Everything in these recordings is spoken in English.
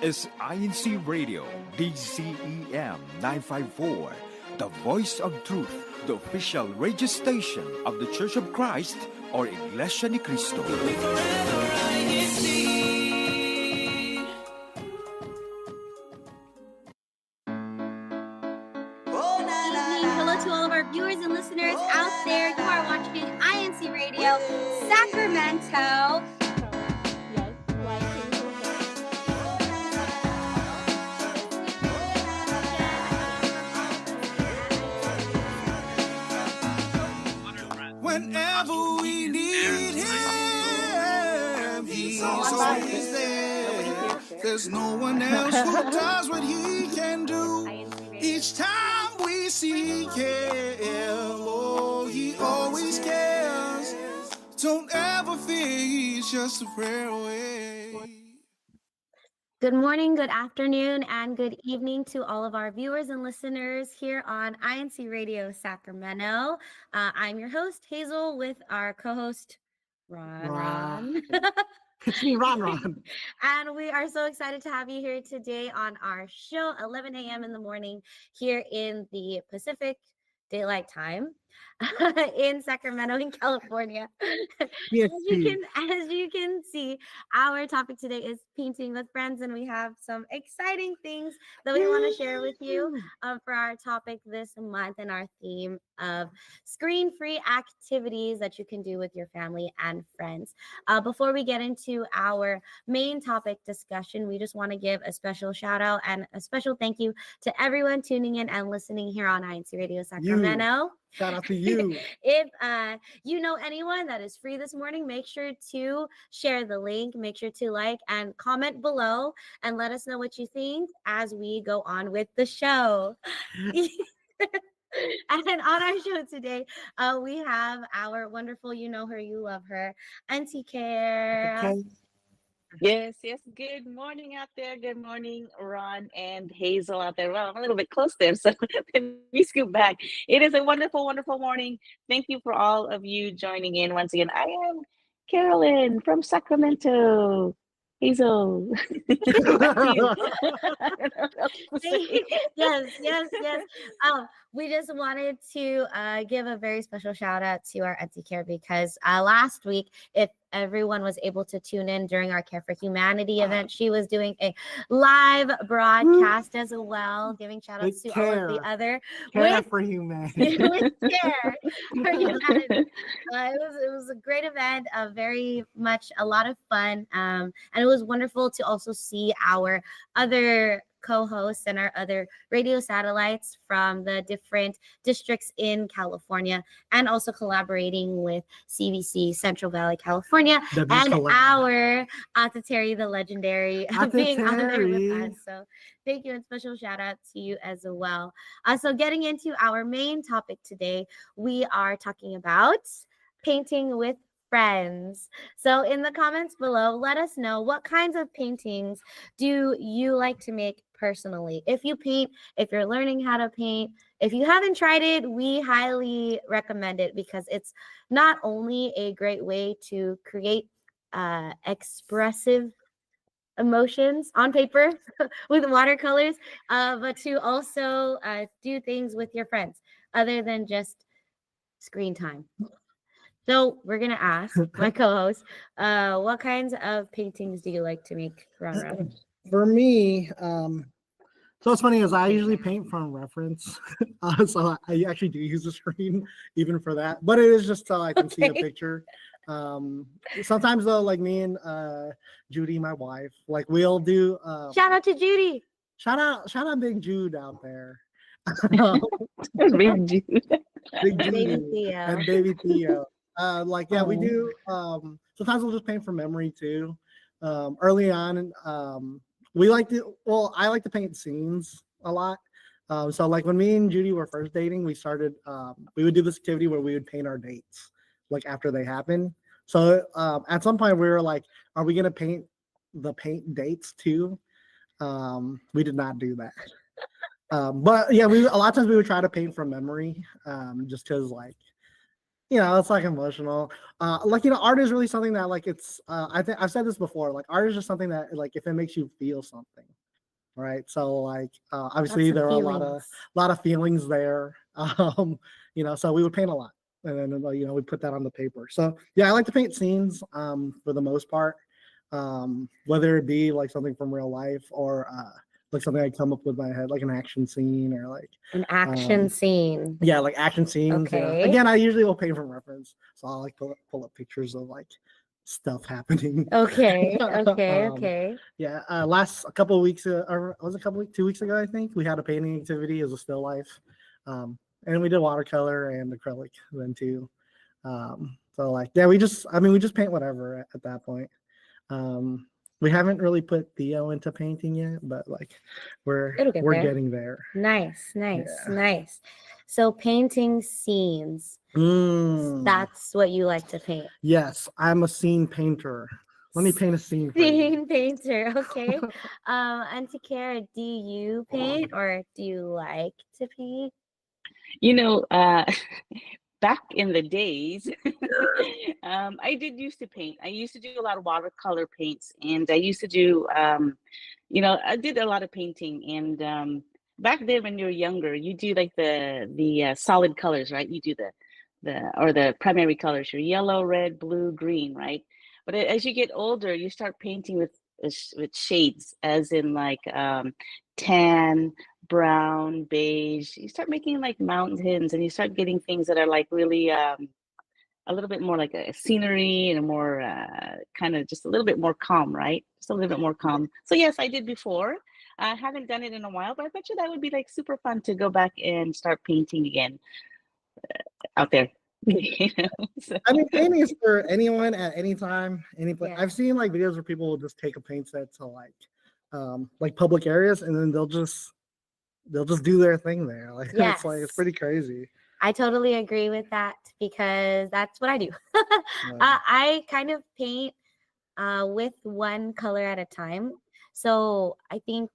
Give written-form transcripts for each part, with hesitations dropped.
is INCRadio, DCEM 954, the voice of truth, the official radio station of the Church of Christ, or Iglesianicristo. Hello to all of our viewers and listeners out there. You are watching INCRadio, Sacramento. Whenever we need him, he's always there. There's no one else who does what he can do. Each time we seek him, oh, he always cares. Don't ever fear, he's just a prayer away. Good morning, good afternoon, and good evening to all of our viewers and listeners here on INCRadio Sacramento. I'm your host, Hazel, with our co-host, Ron. It's me, Ron. And we are so excited to have you here today on our show, 11 a.m. in the morning here in the Pacific Daylight Time in Sacramento, in California. Yes, as you can see, our topic today is painting with friends, and we have some exciting things that we want to share with you for our topic this month and our theme of screen-free activities that you can do with your family and friends. Before we get into our main topic discussion, we just want to give a special shout out and a special thank you to everyone tuning in and listening here on INCRadio Sacramento. Shout out to you. If you know anyone that is free this morning, make sure to share the link, make sure to like and comment below and let us know what you think as we go on with the show. And on our show today, we have our wonderful, you know her, you love her, Auntie Care. Okay. Yes. Good morning out there. Good morning, Ron and Hazel out there. Well, I'm a little bit close there, so let me scoot back. It is a wonderful, wonderful morning. Thank you for all of you joining in once again. I am Carolyn from Sacramento. Hazel. Yes. We just wanted to give a very special shout out to our Auntie Care because last week, if everyone was able to tune in during our Care for Humanity event, she was doing a live broadcast as well, giving shout outs to all of the other Care for Humanity. with Care for Humanity. It was a great event, very much a lot of fun, and it was wonderful to also see our other co-hosts and our other radio satellites from the different districts in California, and also collaborating with CBC Central Valley, California, and our Ata Terry, the legendary, being on there with us. So thank you, and special shout out to you as well. So getting into our main topic today, we are talking about painting with friends. So in the comments below, let us know what kinds of paintings do you like to make personally. If you paint, if you're learning how to paint, if you haven't tried it, we highly recommend it because it's not only a great way to create expressive emotions on paper with watercolors, but to also do things with your friends other than just screen time. So we're going to ask my co-host, what kinds of paintings do you like to make, Ron? For me, so what's funny is I usually paint from reference. So I actually do use the screen even for that, but it is just so I can see a picture. Sometimes though, like me and Judy, my wife, like we'll do shout out to Judy. Shout out Big Jude out there. Big Jude. Big Judy Baby Theo. And Baby Theo. We do sometimes we'll just paint from memory too. Early on, I like to paint scenes a lot. So like when me and Judy were first dating, we would do this activity where we would paint our dates like after they happen. So at some point we were like, are we gonna paint dates too? We did not do that. But yeah, a lot of times we would try to paint from memory, just because like you know, it's like emotional. Like, you know, art is really something that like it's, I think I've said this before, like art is just something that like, if it makes you feel something, right? So like obviously Lots of there were feelings. a lot of feelings there. So we would paint a lot, and then we put that on the paper. So yeah, I like to paint scenes for the most part, whether it be like something from real life or like something I come up with in my head, like an action scene or like An action um, scene. yeah, like action scenes. Yeah. Okay. Again, I usually will paint from reference, so I'll like pull up pictures of like stuff happening. Okay. Okay. Um, Okay. yeah, last a couple of weeks, or was it 2 weeks ago? I think we had a painting activity as a still life, and we did watercolor and acrylic then too. So like, yeah, we just paint whatever at that point. We haven't really put Theo into painting yet, but like we're It'll get there. getting there. Nice. Nice. Yeah. Nice. So painting scenes. That's what you like to paint. Yes, I'm a scene painter. Let me paint a scene for you. Scene painter. Okay. Auntie Kara, do you paint or do you like to paint? Back in the days, I did used to paint. I used to do a lot of watercolor paints, and I used to do, I did a lot of painting. And back then, when you were younger, you do like the solid colors, right? You do the primary colors, your yellow, red, blue, green, right? But as you get older, you start painting with shades, as in like tan, brown, beige. You start making like mountains, and you start getting things that are like really a little bit more like a scenery and a more kind of just a little bit more calm, right? Just a little bit more calm. So yes, I did before. I haven't done it in a while, but I bet you that would be like super fun to go back and start painting again out there. So. I mean, painting is for anyone at any time, any place. Yeah. I've seen like videos where people will just take a paint set to like public areas, and then they'll just do their thing there. Like Yes. it's pretty crazy. I totally agree with that because that's what I do. Yeah. I kind of paint with one color at a time. So I think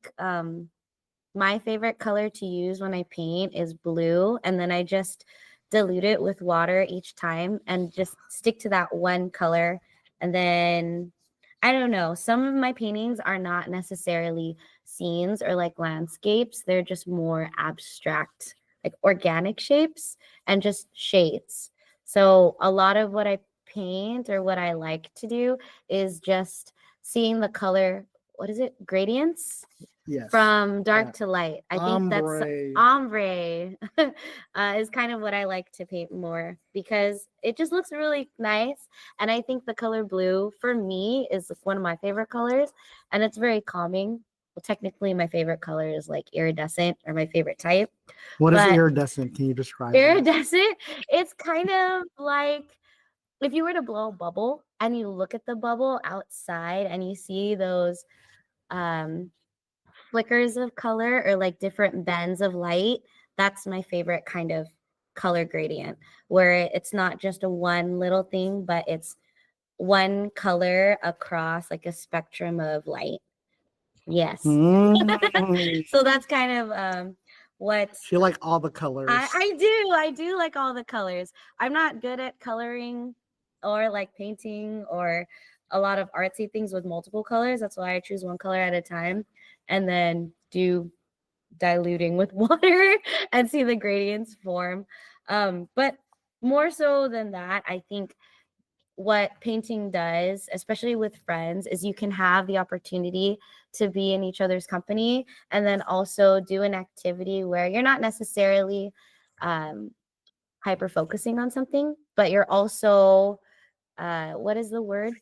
my favorite color to use when I paint is blue, and then I just dilute it with water each time and just stick to that one color. And then I don't know, some of my paintings are not necessarily scenes or like landscapes. They're just more abstract, like organic shapes and just shades. So a lot of what I paint or what I like to do is just seeing the color, what is it? Gradients? Yes. From dark to light. I think Ombre. that's ombre is kind of what I like to paint more because it just looks really nice. And I think the color blue for me is one of my favorite colors, and it's very calming. Well, technically my favorite color is like iridescent, or my favorite type. What is But iridescent? Can you describe that? iridescent? It's kind of like if you were to blow a bubble and you look at the bubble outside and you see those flickers of color or like different bands of light. That's my favorite kind of color gradient, where it's not just a one little thing, but it's one color across like a spectrum of light. Yes. So that's kind of what You like all the colors. I do like all the colors. I'm not good at coloring or like painting or a lot of artsy things with multiple colors. That's why I choose one color at a time and then do diluting with water and see the gradients form. But more so than that, I think what painting does, especially with friends, is you can have the opportunity to be in each other's company and then also do an activity where you're not necessarily hyper focusing on something, but you're also, what is the word?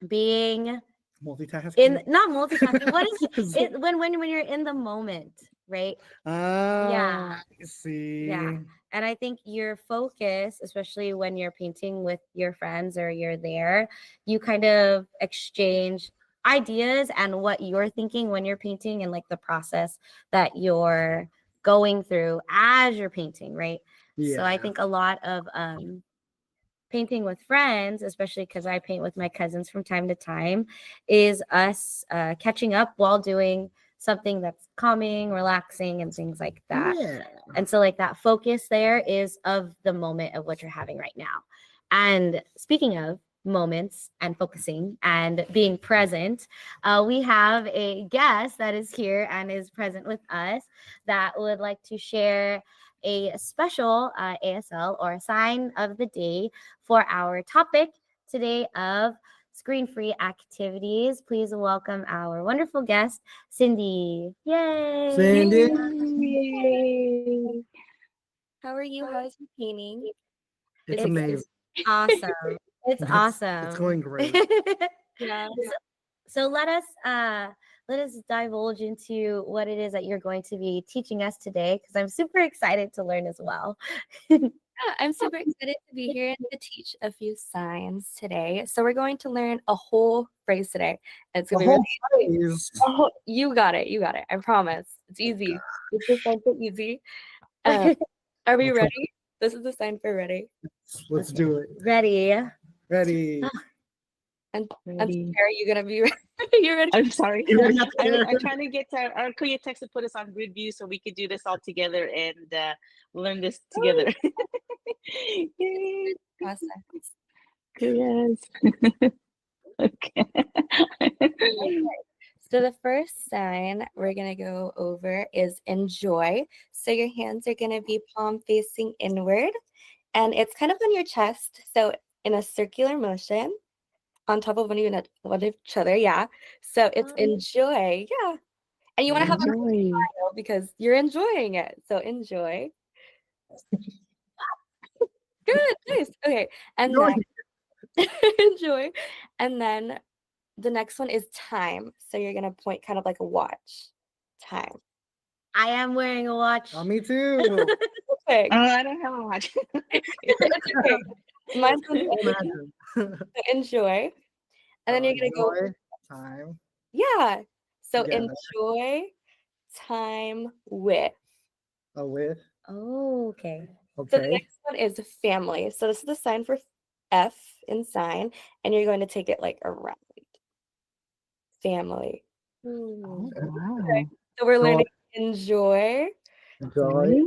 Being multitasking. Not multitasking. What is it when you're in the moment, right? Yeah. I see. Yeah. And I think your focus, especially when you're painting with your friends or you're there, you kind of exchange ideas and what you're thinking when you're painting and like the process that you're going through as you're painting, right? Yeah. So I think a lot of painting with friends, especially because I paint with my cousins from time to time, is us catching up while doing something that's calming, relaxing, and things like that. Yeah. And so like that focus there is of the moment of what you're having right now. And speaking of moments and focusing and being present, we have a guest that is here and is present with us that would like to share a special ASL or sign of the day for our topic today of screen-free activities. Please welcome our wonderful guest, Cindy. Yay! Cindy. Yay. How are you? How's your painting? It's amazing. Awesome. It's awesome. It's going great. Yeah. So let us divulge into what it is that you're going to be teaching us today, because I'm super excited to learn as well. Yeah, I'm super excited to be here and to teach a few signs today. So we're going to learn a whole phrase today. It's The gonna be whole really phrase. oh, you got it. You got it. I promise. It's easy. It's just so easy. Are we ready? This is the sign for ready. Let's do it. Ready? Ready. And Ready. Sarah, you gonna be ready? You ready? I'm sorry. You ready up I'm there? trying to get our Kuya text to put us on grid view so we could do this all together and learn this together. Yay. Process. Yes. Okay. So the first sign we're gonna go over is enjoy. So your hands are gonna be palm facing inward, and it's kind of on your chest. So in a circular motion, on top of one of each other. Yeah. So it's enjoy. Yeah. And you want to have a Enjoy. smile because you're enjoying it. So enjoy. Good. Nice. Okay. And then enjoy. And then the next one is time. So you're gonna point kind of like a watch. Time. I am wearing a watch. Oh, me too. Okay. I don't have a watch. It's okay. Mine's on the end. Imagine. So enjoy. And then you're gonna go, Enjoy time. yeah. So Together. enjoy time with. With. Oh, okay. So the Okay. next one is family. So this is the sign for F in sign, and you're going to take it like around. Family. Oh, Hmm. wow. So we're Joy. learning enjoy. Enjoy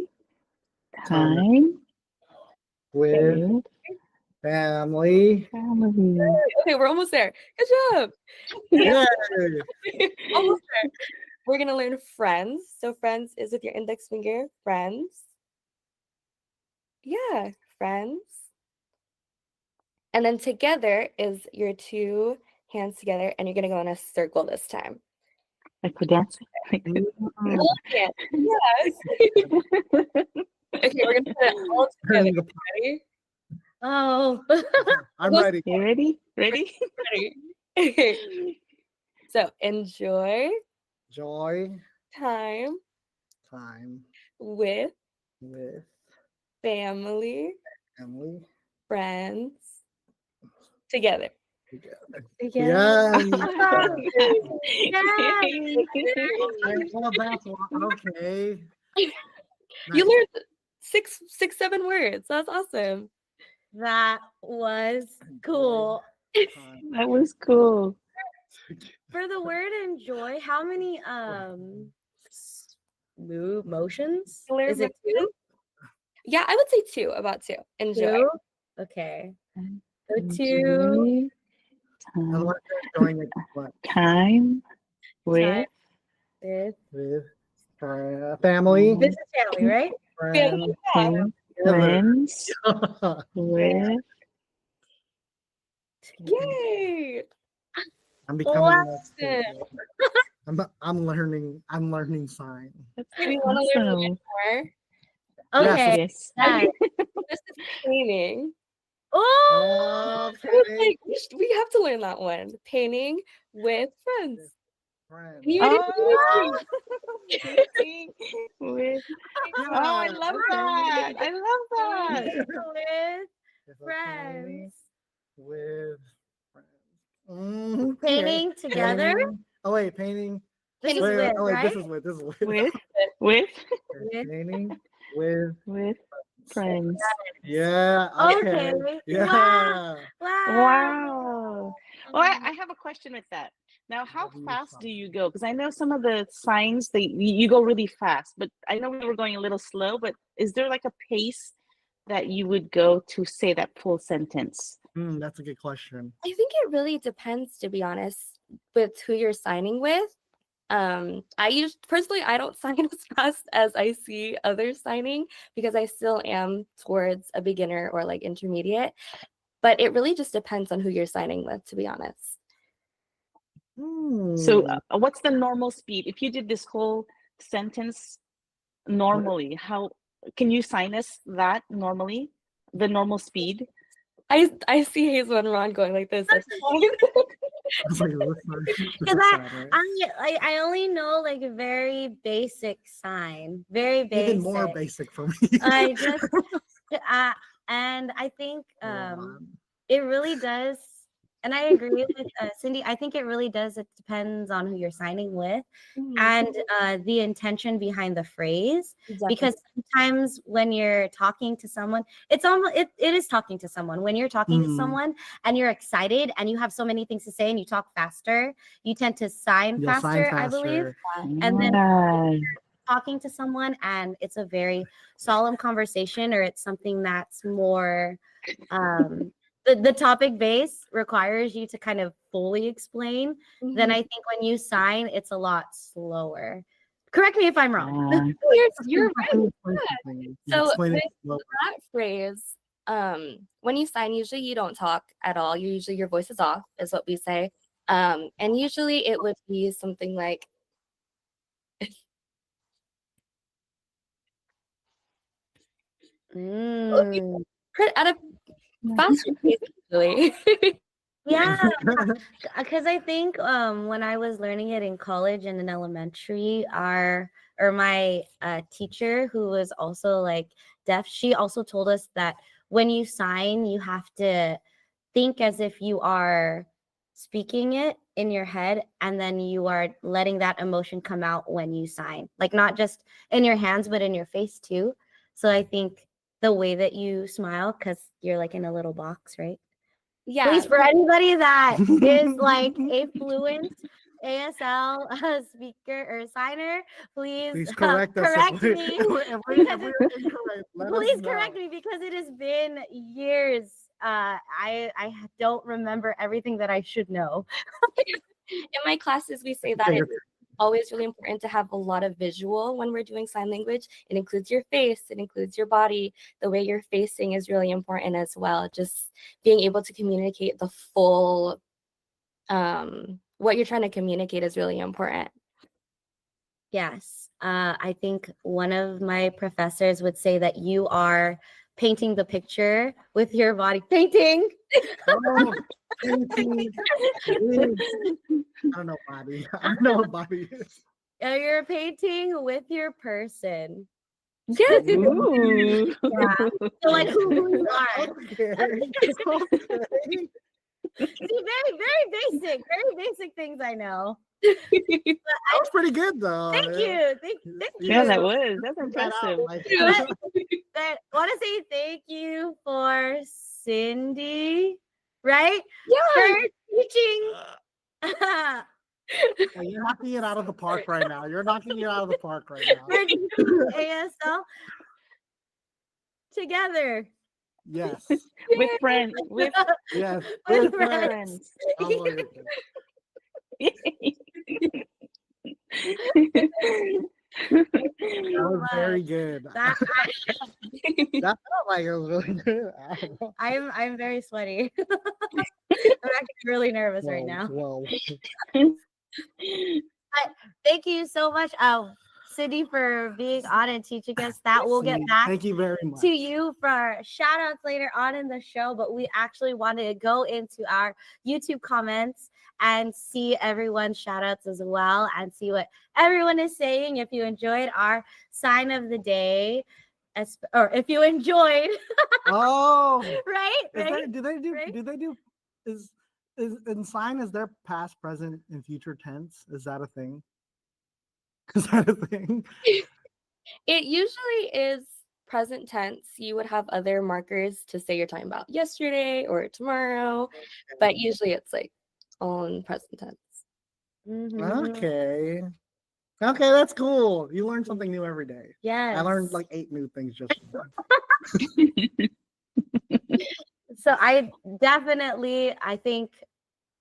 Time with family. family. Okay, we're almost there. Good job. Yay. Almost there. We're gonna learn friends. So friends is with your index finger. Friends. Yeah, friends. And then together is your two hands together, and you're gonna go in a circle this time. Like for dancing. All hands. Yes. Okay, we're gonna put it all together. Turning the- Ready? Oh. I'm ready. You ready? Ready? Ready? Okay. So enjoy Joy time time with with family, family. friends, together. Together. Yeah. Yeah. I love that one. Okay. You Nice. learned six, 7 words. That's awesome. That was cool. Time. That was cool. For the word enjoy, how many motions? You learned Is it motions? two? Yeah, I would say 2, about 2. Enjoy. Two? Okay. So two. Enjoy And what they're doing is what? time with Time with With family. this is family, right? Friends. friends, Together. friends with Yay! I'm becoming Wow. I'm learning sign. Do you want to learn awesome. one more? Okay. Yes. That. This is painting. Oh, I was like, we have to learn that one. Painting with friends. Friends. You already Oh, did painting with. Oh, I love that. I love that. with With friends. With friends. Okay. Painting together. Painting. Oh wait, painting. This is Wait, with, oh wait, right? this is with. With With. Painting with friends. yeah. Okay. Okay. Yeah. Wow. Wow. Well, I have a question with that. Now, how Have you fast thought- do you go? Because I know some of the signs you go really fast, but I know we were going a little slow. But is there like a pace that you would go to say that full sentence? That's a good question. I think it really depends, to be honest, with who you're signing with. Personally, I don't sign as fast as I see others signing because I still am towards a beginner or like intermediate. But it really just depends on who you're signing with, to be honest. So, Hmm. what's the normal speed? If you did this whole sentence normally, how can you sign us that normally? The normal speed? I see Hazel and Ron going like this. That's fine. It's like, this is Because sad, right? I only know like a very basic sign, very basic. Even more basic for me. I just and I think it really does, and I agree with Cindy. I think it really does. It depends on who you're signing with and the intention behind the phrase. Exactly. Because sometimes when you're talking to someone, it's almost it is talking to someone. When you're talking to someone and you're excited and you have so many things to say and you talk faster, you tend to sign You'll faster, sign I believe. faster. And then Yeah. talking to someone and it's a very solemn conversation or it's something that's more the topic base requires you to kind of fully explain, then I think when you sign it's a lot slower. Correct me if I'm wrong. You're right. So Explain with it slower. that phrase, when you sign, usually you don't talk at all. Usually your voice is off, is what we say. And usually it would be something like at a faster pace, usually. Yeah, because I think when I was learning it in college and in elementary, my teacher who was also like deaf, she also told us that when you sign, you have to think as if you are speaking it in your head and then you are letting that emotion come out when you sign, like not just in your hands but in your face too. So I think the way that you smile, because you're like in a little box, right? Yeah. Please, for anybody that is like a fluent ASL speaker or signer, please correct us. correct me. If we're incorrect, let us Please know. correct me because it has been years. I don't remember everything that I should know. In my classes, we say that it's always really important to have a lot of visual when we're doing sign language. It includes your face, it includes your body. The way you're facing is really important as well. Just being able to communicate the full, what you're trying to communicate is really important. Yes. I think one of my professors would say that you are painting the picture with your body. Painting. Oh, painting is- I don't know, Bobby. I don't know what Bobby is. You're painting with your person. Yes. Ooh. Yeah. So like who you are. Okay. Okay. See, very basic things I know. That was pretty good, though. Thank you. Thank you. Yeah, that was. That's Put that out, impressive. like- But want to say thank you for Cindy, right? Yeah. For teaching. Hey, you're knocking it out of the park right now. You're knocking it out of the park right now. for teaching ASL together. Yes. With friends. With Yes. With With friends. Oh, well, you're good. That was very good. That That felt like it was really good. I'm very sweaty. I'm actually really nervous right now. Whoa. Thank you so much, Cindy, for being on and teaching us that. We'll get back Thank you very much. to you for shout outs later on in the show, but we actually wanted to go into our YouTube comments and see everyone's shout outs as well and see what everyone is saying. If you enjoyed our sign of the day, or if you enjoyed, Oh, right? do they do? Right? Do they do? Is in sign? Is there past, present, and future tense? Is that a thing? Is that a thing? It usually is present tense. You would have other markers to say you're talking about yesterday or tomorrow, but usually it's like all in present tense. Mhm. Okay. Okay, that's cool. You learn something new every day. Yes. I learned like 8 new things just. So I think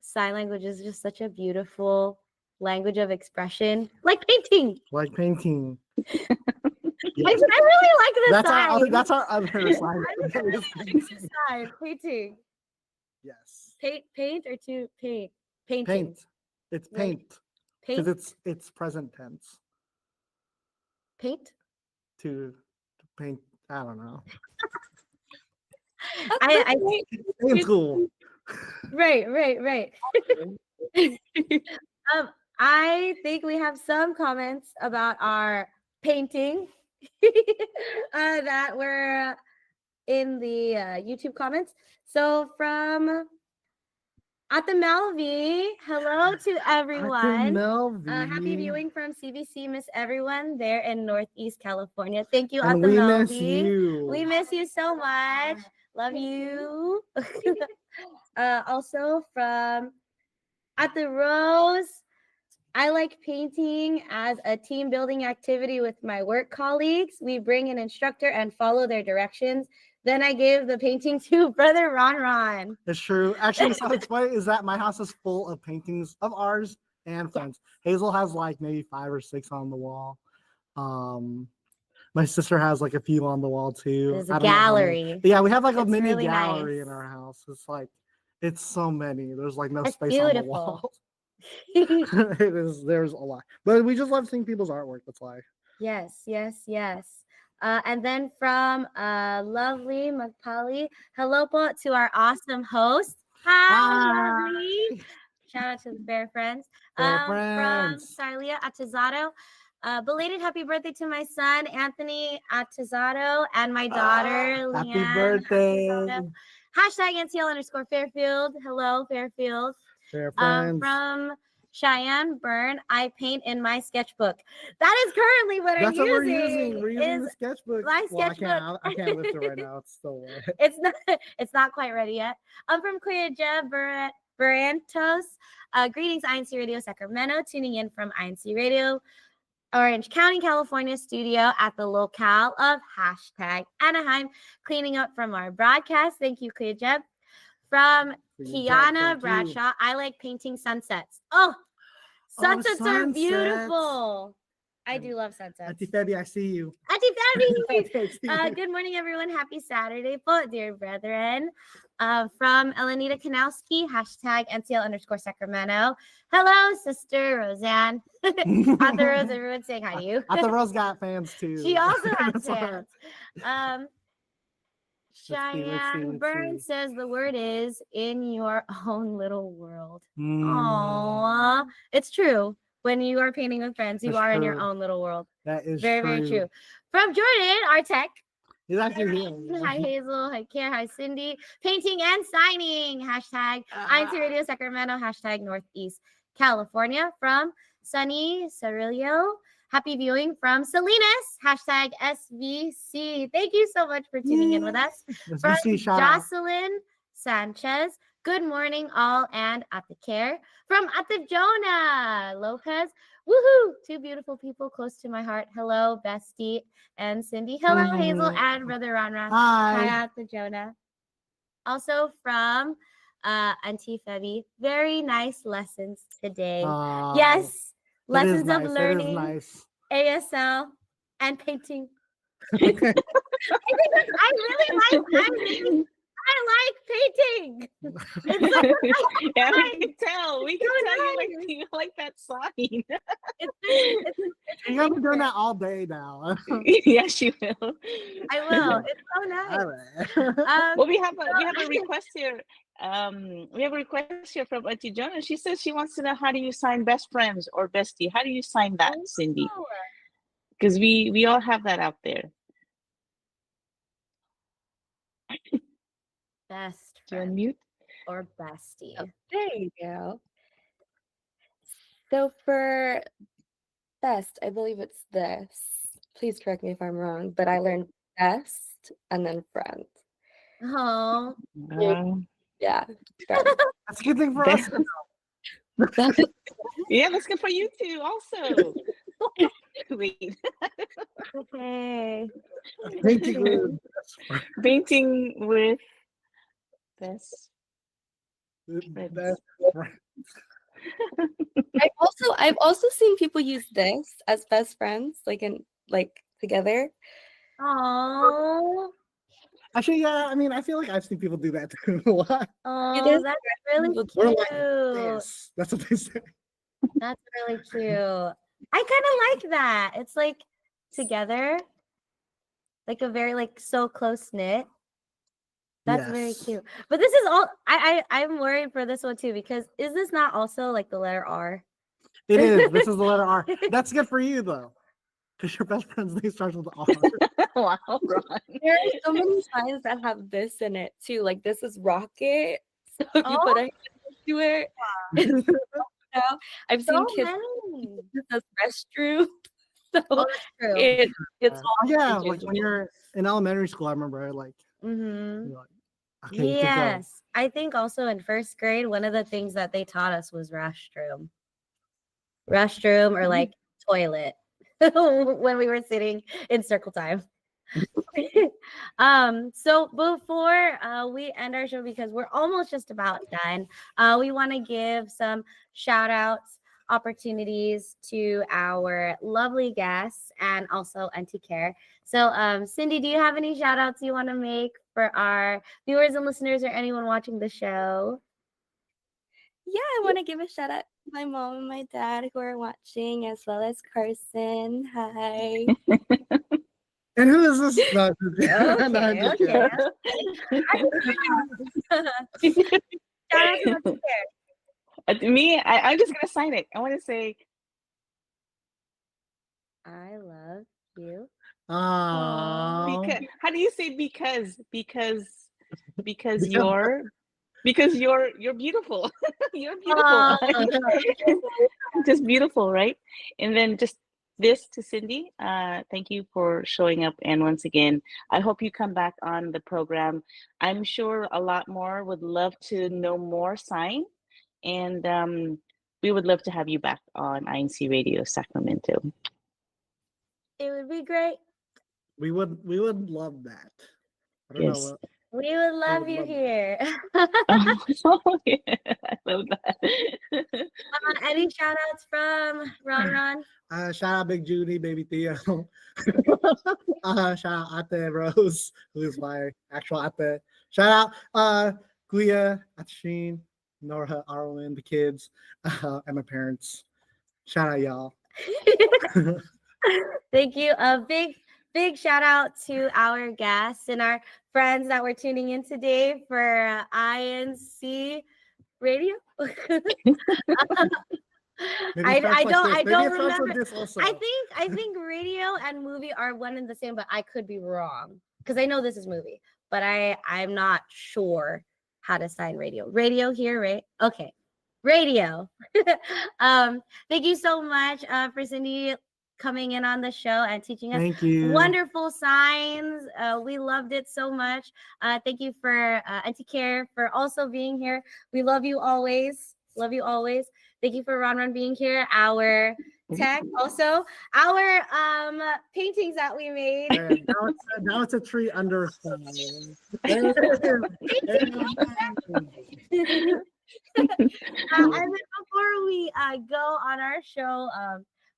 sign language is just such a beautiful language of expression, like painting. Like painting. I really like this That's sign. that's our other sign. I really like this sign. Painting. Yes. Paint or to paint? Painting. Paint. It's Like, paint. Paint. Because it's present tense. Paint. To paint. I don't know. I In school. right. I think we have some comments about our painting that were in the YouTube comments. So from at the Melvi, hello to everyone. Happy viewing from CBC, Miss Everyone there in Northeast California. Thank you, And at the we Melvi. miss you. We miss you so much. Love you. Also from at the Rose, I like painting as a team building activity with my work colleagues. We bring an instructor and follow their directions. Then I give the painting to Brother Ron. It's true. Actually, so what's funny is that my house is full of paintings of ours and friends. Hazel has like maybe 5 or 6 on the wall. My sister has like a few on the wall too. There's a gallery. Yeah, we have like a It's mini really gallery nice. in our house. It's so many. There's like no It's space on the beautiful. wall. There's a lot. But we just love seeing people's artwork. That's why. Yes. And then from lovely Magpali, hello po to our awesome host. Hi, lovely. Shout out to the Bear Friends. Bear From Friends. Sarlia Atizado. Belated happy birthday to my son, Anthony Atizado, and my daughter, Happy Leanne birthday. Atizado. #NCL_Fairfield. Hello, Fairfield. Bear Friends. From Cheyenne Byrne, I paint in my sketchbook. That is currently what That's I'm what using. we're using. We're using the sketchbook. my Well, sketchbook. I can't lift it right now. It's still wet. It's not quite ready yet. I'm from Cuyaja Barrantos. Greetings, INCRadio Sacramento. Tuning in from INCRadio Orange County, California studio at the locale of #Anaheim. Cleaning up from our broadcast. Thank you, Cuyaja. From Kiana Bradshaw, I like painting sunsets. Oh, sunsets are beautiful. I do love sunsets. Auntie Febby, I see you. Auntie Febby. Good morning, everyone. Happy Saturday, dear brethren. From Elenita Kanowski, #NCL_Sacramento. Hello, Sister Roseanne. At the Rose, everyone saying hi to you. At the Rose got fans too. She also has That's why. fans. Cheyenne Burns says the word is in your own little world. Aww. It's true. When you are painting with friends, you are in your own little world. That is very, very true. From Jordan, our tech. He's actually here. Hi, Hazel. Hi, Care. Hi, Cindy. Painting and signing. #INCRadio Sacramento. #Northeast California. From Sunny Cirillo. Happy viewing from Salinas. #SVC. Thank you so much for tuning in with us. From Jocelyn Sanchez. Good morning, all, and at the care. From at the Jonah Lopez. Woohoo! 2 beautiful people close to my heart. Hello, Bestie and Cindy. Hello, Hazel and Brother Ron. Hi. At the Jonah. Also from Auntie Febby. Very nice lessons today. Yes. Lessons of learning, ASL, and painting. I like painting. Yeah, we can tell. We can tell you like that sign. You're gonna be doing that all day now. Yes, you will. I will. It's so nice. Well, we have a request here. We have a request here from Auntie Jonah. She says she wants to know, how do you sign best friends or bestie? How do you sign that, Cindy? Because we all have that out there. Best friend. Do you unmute? Or bestie. Oh, there you go. So for best, I believe it's this. Please correct me if I'm wrong, but I learned best and then friend. Oh. Yeah. That's a good thing for us. Yeah, that's good for you too also. Wait. Okay. Painting with Best. That's right. I've also seen people use this as best friends, like together. Oh, Actually, yeah. I mean, I feel like I've seen people do that too a lot. oh, that's really People We're cute. like this. That's what they say. That's really cute. I kind of like that. It's like together, like a very like so close knit. That's very Yes. cute. But this is all I'm worried for this one too, because is this not also like the letter R? It is. This is the letter R. That's good for you though, because your best friend's name starts with R. Wow, Ron. There are so many signs that have this in it too. Like this is rocket. So if you put a hand into it, it's out. I've seen So kids many. this as restroom. So Oh, that's true. it's all Yeah, like when you're in elementary school, I remember like, Mm-hmm. you're like okay, you can go. Yes. I think also in first grade, one of the things that they taught us was restroom. Restroom or like toilet when we were sitting in circle time. So before we end our show, because we're almost just about done, we want to give some shout outs opportunities to our lovely guests and also Auntie Care. So Cindy, do you have any shout outs you want to make for our viewers and listeners or anyone watching the show? Yeah, I want to give a shout out to my mom and my dad who are watching, as well as Carson. Hi. And who is this? No, no, I'm just Okay. kidding. Shout out to Auntie Care. Me, I'm just gonna sign it. I want to say, I love you. Aww. because how do you say because Because- you're beautiful. You're beautiful. Just beautiful, right? And then just this to Cindy. Thank you for showing up. And once again, I hope you come back on the program. I'm sure a lot more would love to know more sign. And we would love to have you back on INCRadio Sacramento. It would be great. We would love that. I don't Yes. know. We would love would you love that. here. Oh, yeah, I love that. Any shout outs from Ron? Shout out Big Judy, Baby Theo. Shout out Ate Rose, who is my actual Ate. Shout out Guia, Atshin, Nora, Arwen, the kids, and my parents. Shout out y'all. Thank you. A big shout out to our guests and our friends that were tuning in today for INC Radio. I don't remember. I think radio and movie are one and the same, but I could be wrong because I know this is movie, but I'm not sure how to sign radio. Radio here, right? Okay, radio. Thank you so much for Cindy coming in on the show and teaching us Thank you. wonderful signs. We loved it so much. Thank you for Auntie Care for also being here. We love you always. Love you always. Thank you for Ron being here. Our tech, also our paintings that we made. Yeah, now it's a tree under. And then before we go on our show,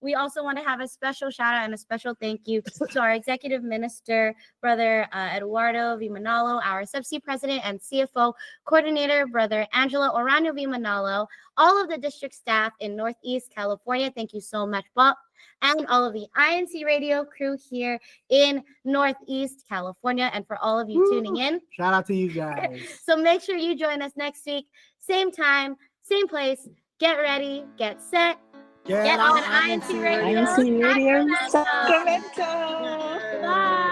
we also want to have a special shout out and a special thank you to our executive minister, Brother Eduardo V. Manalo, our CEBSI president and CFO coordinator, Brother Angela Orano V. Manalo, all of the district staff in Northeast California. Thank you so much, Bob, and all of the INC Radio crew here in Northeast California, and for all of you tuning in. Shout out to you guys. So make sure you join us next week, same time, same place. Get ready, get set. Get on INC Radio. INC Radio Sacramento. Sacramento. Bye.